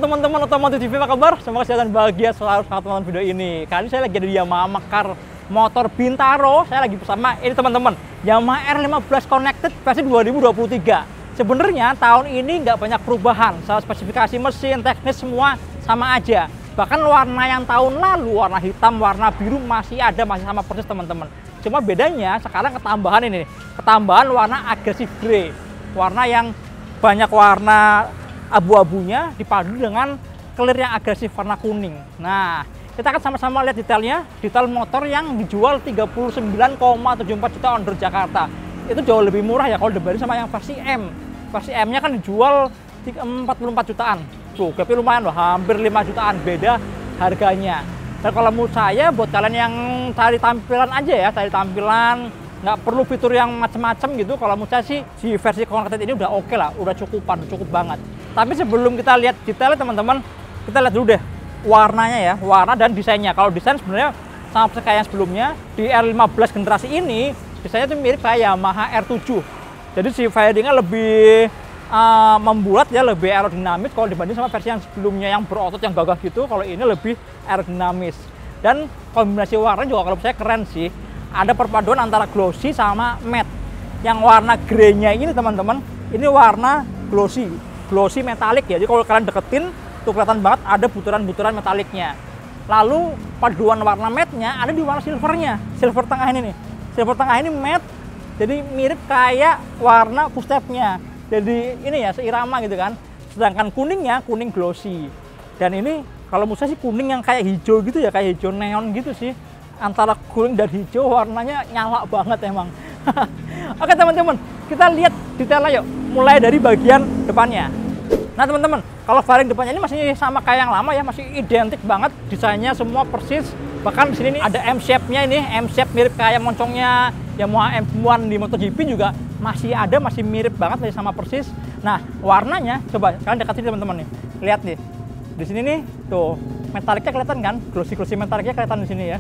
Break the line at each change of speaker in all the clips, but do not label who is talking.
teman-teman Otomotif TV, apa kabar? Semoga sehat dan bahagia selalu saat tonton video ini. Kali ini saya lagi ada di Yamaha Mekar Motor Bintaro. Saya lagi bersama ini teman-teman, Yamaha R15 Connected versi 2023. Sebenarnya tahun ini nggak banyak perubahan, soal spesifikasi mesin, teknis semua sama aja. Bahkan warna yang tahun lalu, warna hitam, warna biru masih ada, masih sama persis teman-teman. Cuma bedanya sekarang ketambahan ini, ketambahan warna agresif grey, warna yang banyak warna abu-abunya dipadu dengan clear yang agresif warna kuning. Nah, kita akan sama-sama lihat detailnya, detail motor yang dijual 39,74 juta on road Jakarta. Itu jauh lebih murah ya kalau dibanding sama yang versi M. Versi M-nya kan dijual 44 jutaan. Tuh, tapi lumayan loh, hampir 5 jutaan beda harganya. Dan kalau menurut saya, buat kalian yang cari tampilan aja ya, cari tampilan, nggak perlu fitur yang macam-macam gitu. Kalau menurut saya sih, si versi Connected ini udah oke lah, udah cukup banget. Tapi sebelum kita lihat detailnya teman-teman, kita lihat dulu deh warnanya ya, warna dan desainnya. Kalau desain sebenarnya sama seperti kayak yang sebelumnya, di R15 generasi ini, desainnya tuh mirip kayak Yamaha R7. Jadi si fairingnya lebih membulat ya, lebih aerodinamis kalau dibanding sama versi yang sebelumnya yang berotot, yang gagah gitu. Kalau ini lebih aerodinamis. Dan kombinasi warna juga kalau saya keren sih. Ada perpaduan antara glossy sama matte. Yang warna grey-nya ini teman-teman, ini warna glossy metalik ya. Jadi kalau kalian deketin tuh kelihatan banget ada butiran-butiran metaliknya. Lalu paduan warna matte-nya ada di warna silvernya. Silver tengah ini nih. Silver tengah ini matte. Jadi mirip kayak warna footstep-nya. Jadi ini ya seirama gitu kan. Sedangkan kuningnya kuning glossy. Dan ini kalau menurut saya sih kuning yang kayak hijau gitu ya, kayak hijau neon gitu sih. Antara kuning dan hijau warnanya nyala banget emang. Oke teman-teman, kita lihat detailnya yuk. Mulai dari bagian depannya. Nah teman-teman, kalau fairing depannya ini masih sama kayak yang lama ya, masih identik banget, desainnya semua persis. Bahkan di sini nih ada M shape-nya ini, M shape mirip kayak moncongnya Yamaha M1 di MotoGP juga masih ada, masih mirip banget, masih sama persis. Nah warnanya, coba kalian dekat sini teman-teman nih, lihat nih, di sini nih tuh metaliknya kelihatan kan, glossy metaliknya kelihatan di sini ya,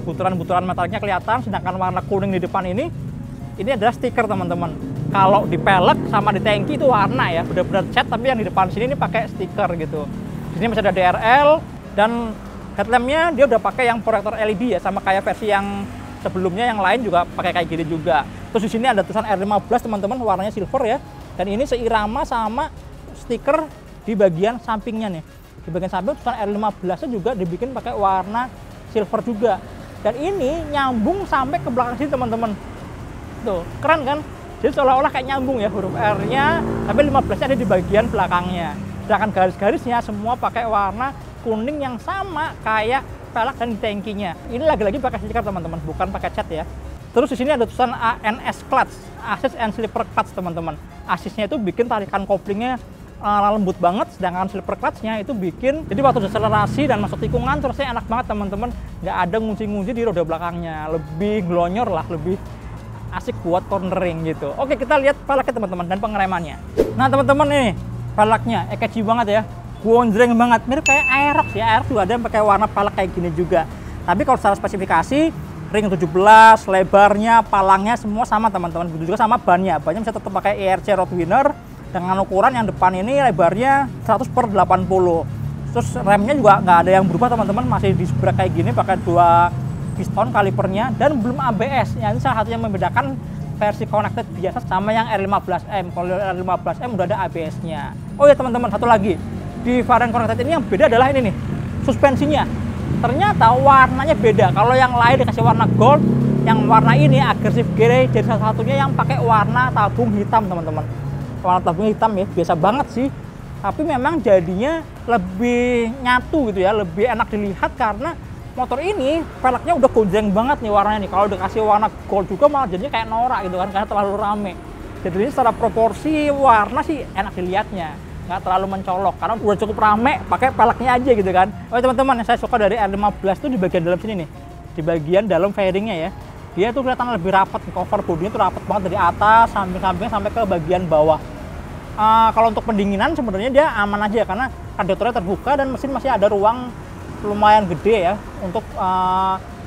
butiran-butiran metaliknya kelihatan. Sedangkan warna kuning di depan ini adalah stiker teman-teman. Kalau di pelek sama di tangki itu warna ya, benar-benar cat, tapi yang di depan sini ini pakai stiker gitu. Di sini masih ada DRL dan headlampnya dia udah pakai yang proyektor LED ya, sama kayak versi yang sebelumnya yang lain juga pakai kayak gini juga. Terus di sini ada tulisan R15 teman-teman, warnanya silver ya. Dan ini seirama sama stiker di bagian sampingnya nih. Di bagian samping tulisan R15-nya juga dibikin pakai warna silver juga. Dan ini nyambung sampai ke belakang sini teman-teman. Tuh, keren kan? Jadi seolah-olah kayak nyambung ya huruf R-nya, tapi 15-nya ada di bagian belakangnya. Sedangkan garis-garisnya semua pakai warna kuning yang sama kayak pelek dan di tangkinya. Ini lagi-lagi pakai stiker teman-teman, bukan pakai cat ya. Terus di sini ada tulisan ANS Clutch, Assist and Slipper Clutch teman-teman. Assist-nya itu bikin tarikan koplingnya lembut banget, sedangkan slipper clutch-nya itu bikin jadi waktu deselerasi dan masuk tikungan terusnya enak banget teman-teman. Nggak ada ngunci-ngunci di roda belakangnya, lebih glonyor lah, lebih asik buat cornering gitu. Oke, kita lihat peleknya teman-teman dan pengeremannya. Nah teman-teman ini peleknya catchy banget ya, gonjreng banget, mirip kayak Aerox ya. Aerox juga ada yang pakai warna pelek kayak gini juga. Tapi kalau secara spesifikasi ring 17, lebarnya, palangnya semua sama teman-teman. Begitu juga sama bannya. Bannya bisa tetap pakai ERC Roadwinner dengan ukuran yang depan ini lebarnya 100/80. Terus remnya juga nggak ada yang berubah teman-teman, masih disc brake kayak gini pakai 2 piston kalipernya dan belum ABS. Ya, ini salah satu yang membedakan versi Connected biasa sama yang R15M. Kalau R15M udah ada ABS-nya. Oh ya teman-teman, satu lagi. Di varian Connected ini yang beda adalah ini nih, suspensinya. Ternyata warnanya beda. Kalau yang lain dikasih warna gold, yang warna ini agresif grey, jadi salah satunya yang pakai warna tabung hitam teman-teman. Warna tabung hitam ya, biasa banget sih. Tapi memang jadinya lebih nyatu gitu ya, lebih enak dilihat karena motor ini peleknya udah gonjreng banget nih warnanya nih. Kalau dikasih warna gold juga malah jadinya kayak norak gitu kan, karena terlalu rame. Jadi ini secara proporsi warna sih enak dilihatnya, nggak terlalu mencolok karena udah cukup rame pakai peleknya aja gitu kan. Oh teman-teman, yang saya suka dari R15 tuh di bagian dalam sini nih, di bagian dalam fairingnya ya, dia tuh kelihatan lebih rapat, cover bodinya tuh rapat banget dari atas samping-sampingnya sampai ke bagian bawah. Kalau untuk pendinginan sebenarnya dia aman aja karena radiatornya terbuka dan mesin masih ada ruang lumayan gede ya untuk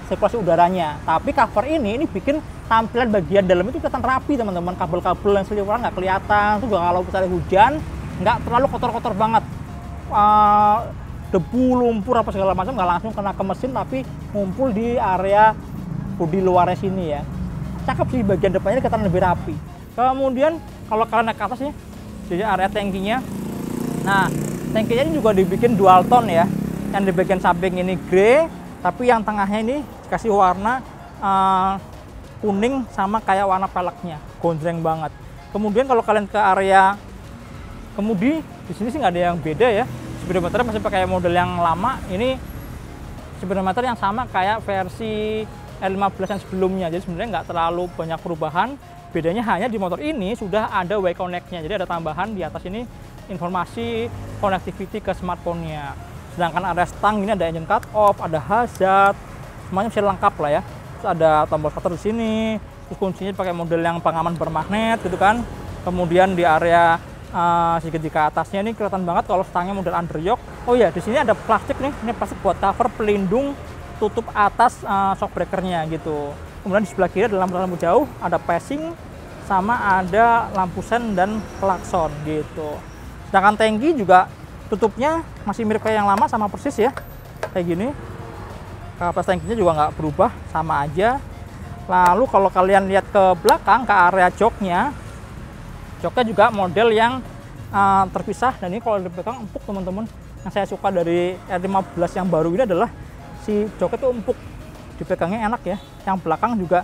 sirkulasi udaranya. Tapi cover ini bikin tampilan bagian dalam itu kelihatan rapi teman-teman. Kabel-kabel yang seliweran nggak kelihatan. Itu juga kalau misalnya hujan nggak terlalu kotor-kotor banget. debu, lumpur apa segala macam nggak langsung kena ke mesin, tapi ngumpul di area bodi luarnya sini ya. Cakep sih, bagian depannya kelihatan lebih rapi. Kemudian kalau kalian naik ke atas ya, jadi area tangkinya. Nah, tangkinya ini juga dibikin dual tone ya. Yang di bagian samping ini grey, tapi yang tengahnya ini dikasih warna kuning sama kayak warna peleknya, gonjreng banget. Kemudian kalau kalian ke area kemudi, di sini sih nggak ada yang beda ya. Speedometer masih pakai model yang lama. Ini speedometer yang sama kayak versi L15 yang sebelumnya. Jadi sebenarnya nggak terlalu banyak perubahan. Bedanya hanya di motor ini sudah ada Y Connect-nya. Jadi ada tambahan di atas ini informasi connectivity ke smartphone-nya. Sedangkan area stang ini ada engine cut off, ada hazard, semuanya bisa lengkap lah ya. Terus ada tombol starter di sini. Terus kuncinya pakai model yang pengaman bermagnet gitu kan. Kemudian di area sedikit di ke atasnya ini kelihatan banget kalau stangnya model underyoke. Oh ya, di sini ada plastik nih, ini plastik buat cover pelindung tutup atas shock breakernya gitu. Kemudian di sebelah kiri ada lampu jauh, ada passing, sama ada lampu sen dan klakson gitu. Sedangkan tangki juga tutupnya masih mirip kayak yang lama, sama persis ya, kayak gini. Kapas tangkinya juga nggak berubah, sama aja. Lalu kalau kalian lihat ke belakang ke area joknya juga model yang terpisah, dan ini kalau di belakang empuk teman-teman. Yang saya suka dari R15 yang baru ini adalah si joknya tuh empuk, dipegangnya enak ya. Yang belakang juga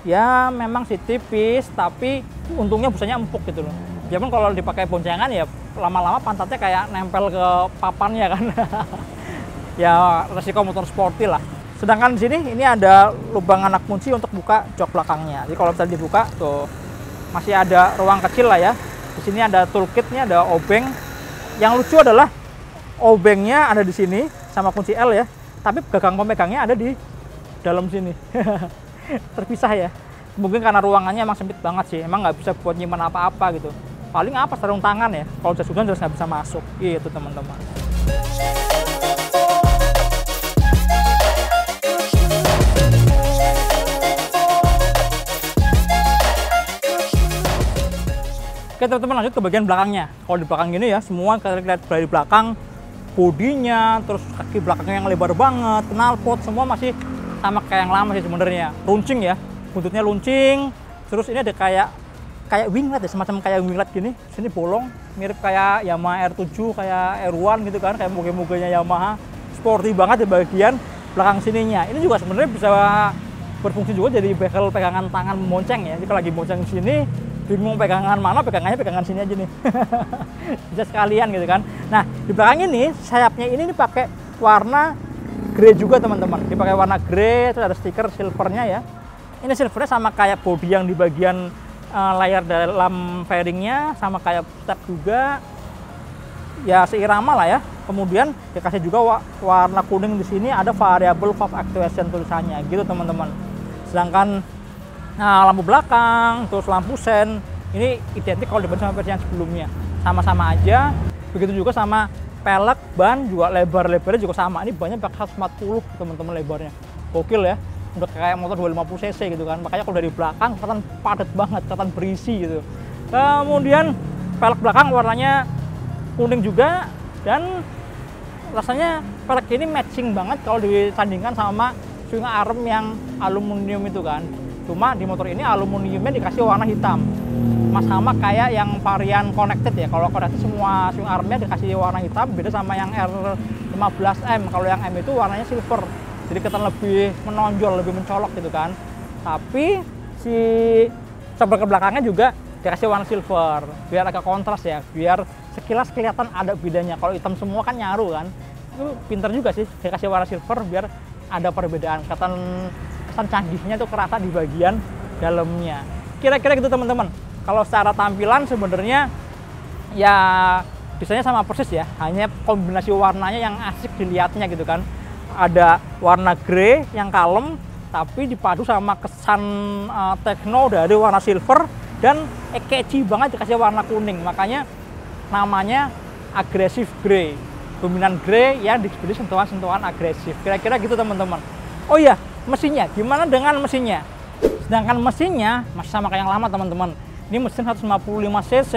ya memang sih tipis, tapi untungnya busanya empuk gitu loh. Ya pun kalau dipakai boncengan ya lama-lama pantatnya kayak nempel ke papannya kan. Ya resiko motor sporty lah. Sedangkan di sini ini ada lubang anak kunci untuk buka jok belakangnya. Jadi kalau bisa dibuka tuh masih ada ruang kecil lah ya. Di sini ada toolkitnya, ada obeng. Yang lucu adalah obengnya ada di sini sama kunci L ya. Tapi gagang pemegangnya ada di dalam sini. Terpisah ya. Mungkin karena ruangannya emang sempit banget sih. Emang nggak bisa buat nyimpan apa-apa gitu. Paling apa, sarung tangan ya. Kalau jas hujan jelas nggak bisa masuk. Gitu teman-teman. Oke teman-teman, lanjut ke bagian belakangnya. Kalau di belakang gini ya, semua kita lihat dari belakang, bodinya, terus kaki belakangnya yang lebar banget, knalpot, semua masih sama kayak yang lama sih sebenarnya. Runcing ya, buntutnya luncing. Terus ini ada kayak winglet ya, semacam kayak winglet gini. Sini bolong, mirip kayak Yamaha R7, kayak R1 gitu kan, kayak moge-mogenya Yamaha. Sporty banget di bagian belakang sininya. Ini juga sebenarnya bisa berfungsi juga jadi bekel pegangan tangan monceng ya. Jadi kalau lagi monceng sini, bingung pegangan mana, pegangan sini aja nih. Bisa sekalian gitu kan. Nah, di belakang ini sayapnya ini pakai warna grey juga teman-teman. Dipakai warna grey, terus ada stiker silvernya ya. Ini silvernya sama kayak bodi yang di bagian layar dalam fairingnya, sama kayak step juga. Ya seirama lah ya. Kemudian dikasih juga warna kuning di sini, ada variable valve actuation tulisannya gitu teman-teman. Sedangkan lampu belakang, terus lampu sen, ini identik kalau dibanding sama versi yang sebelumnya. Sama-sama aja. Begitu juga sama pelek, ban juga lebarnya juga sama. Ini bannya pakai 140 teman-teman lebarnya. Gokil ya. Udah kayak motor 250 cc gitu kan. Makanya kalau dari belakang kelihatan padat banget, kelihatan berisi gitu. Kemudian pelek belakang warnanya kuning juga, dan rasanya pelek ini matching banget kalau disandingkan sama swing arm yang aluminium itu kan. Cuma di motor ini aluminiumnya dikasih warna hitam, sama kayak yang varian connected ya. Kalau connected semua swing armnya dikasih warna hitam, beda sama yang R15M. Kalau yang M itu warnanya silver, jadi kelihatan lebih menonjol, lebih mencolok gitu kan. Tapi si shock belakangnya juga dikasih warna silver, biar agak kontras ya, biar sekilas kelihatan ada bedanya. Kalau hitam semua kan nyaru kan. Itu pinter juga sih dikasih warna silver biar ada perbedaan, kesan canggihnya tuh kerasa di bagian dalamnya. Kira-kira gitu teman-teman. Kalau secara tampilan sebenarnya ya desainnya sama persis ya, hanya kombinasi warnanya yang asik dilihatnya gitu kan. Ada warna grey yang kalem, tapi dipadu sama kesan techno dari warna silver, dan catchy banget dikasih warna kuning. Makanya namanya agresif grey, dominan grey yang diberi sentuhan-sentuhan agresif. Kira-kira gitu teman-teman. Oh iya, mesinnya, gimana dengan mesinnya? Sedangkan mesinnya masih sama kayak yang lama teman-teman. Ini mesin 155 cc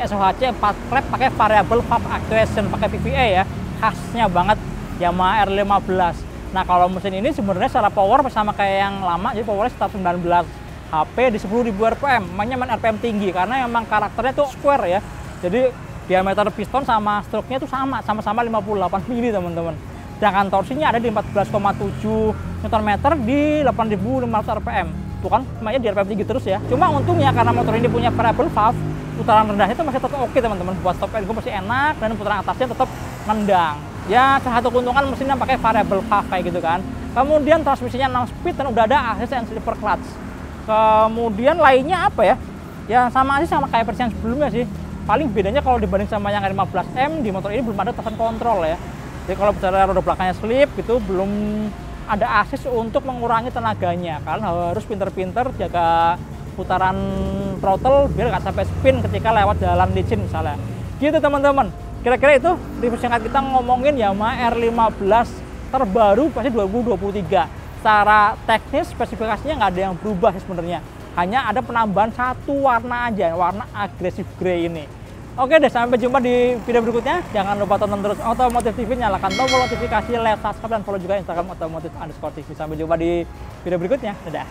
SOHC 4 klep pakai variable valve actuation, pakai VVA ya, khasnya banget Yamaha R15. Nah kalau mesin ini sebenarnya secara power sama kayak yang lama, jadi powernya sekitar 19 HP di 10.000 RPM, mainnya main RPM tinggi karena memang karakternya tuh square ya. Jadi diameter piston sama stroke-nya tuh sama-sama 58 mili teman-teman. Sedangkan torsinya ada di 14,7 Nm di 8.500 RPM. Tuh kan, mainnya di RPM tinggi terus ya. Cuma untungnya karena motor ini punya variable valve, putaran rendahnya itu masih tetap oke teman-teman. Buat stop and go masih enak dan putaran atasnya tetap nendang. Ya salah satu keuntungan mesinnya pakai variable valve kayak gitu kan. Kemudian transmisinya 6 speed dan udah ada assist and slipper clutch. Kemudian lainnya apa ya? Ya sama sih sama kayak versi yang sebelumnya sih. Paling bedanya kalau dibanding sama yang R15M, di motor ini belum ada traction control ya. Jadi kalau bicara roda belakangnya slip gitu, belum ada assist untuk mengurangi tenaganya. Karena harus pinter-pinter jaga putaran throttle biar nggak sampai spin ketika lewat jalan licin misalnya. Gitu teman-teman. Kira-kira itu review singkat kita ngomongin Yamaha R15 terbaru versi 2023. Secara teknis spesifikasinya nggak ada yang berubah sebenarnya. Hanya ada penambahan satu warna aja, warna agresif grey ini. Oke deh, sampai jumpa di video berikutnya. Jangan lupa tonton terus Otomotif TV, nyalakan tombol notifikasi, like, subscribe, dan follow juga Instagram otomotif_tv. Sampai jumpa di video berikutnya. Dadah.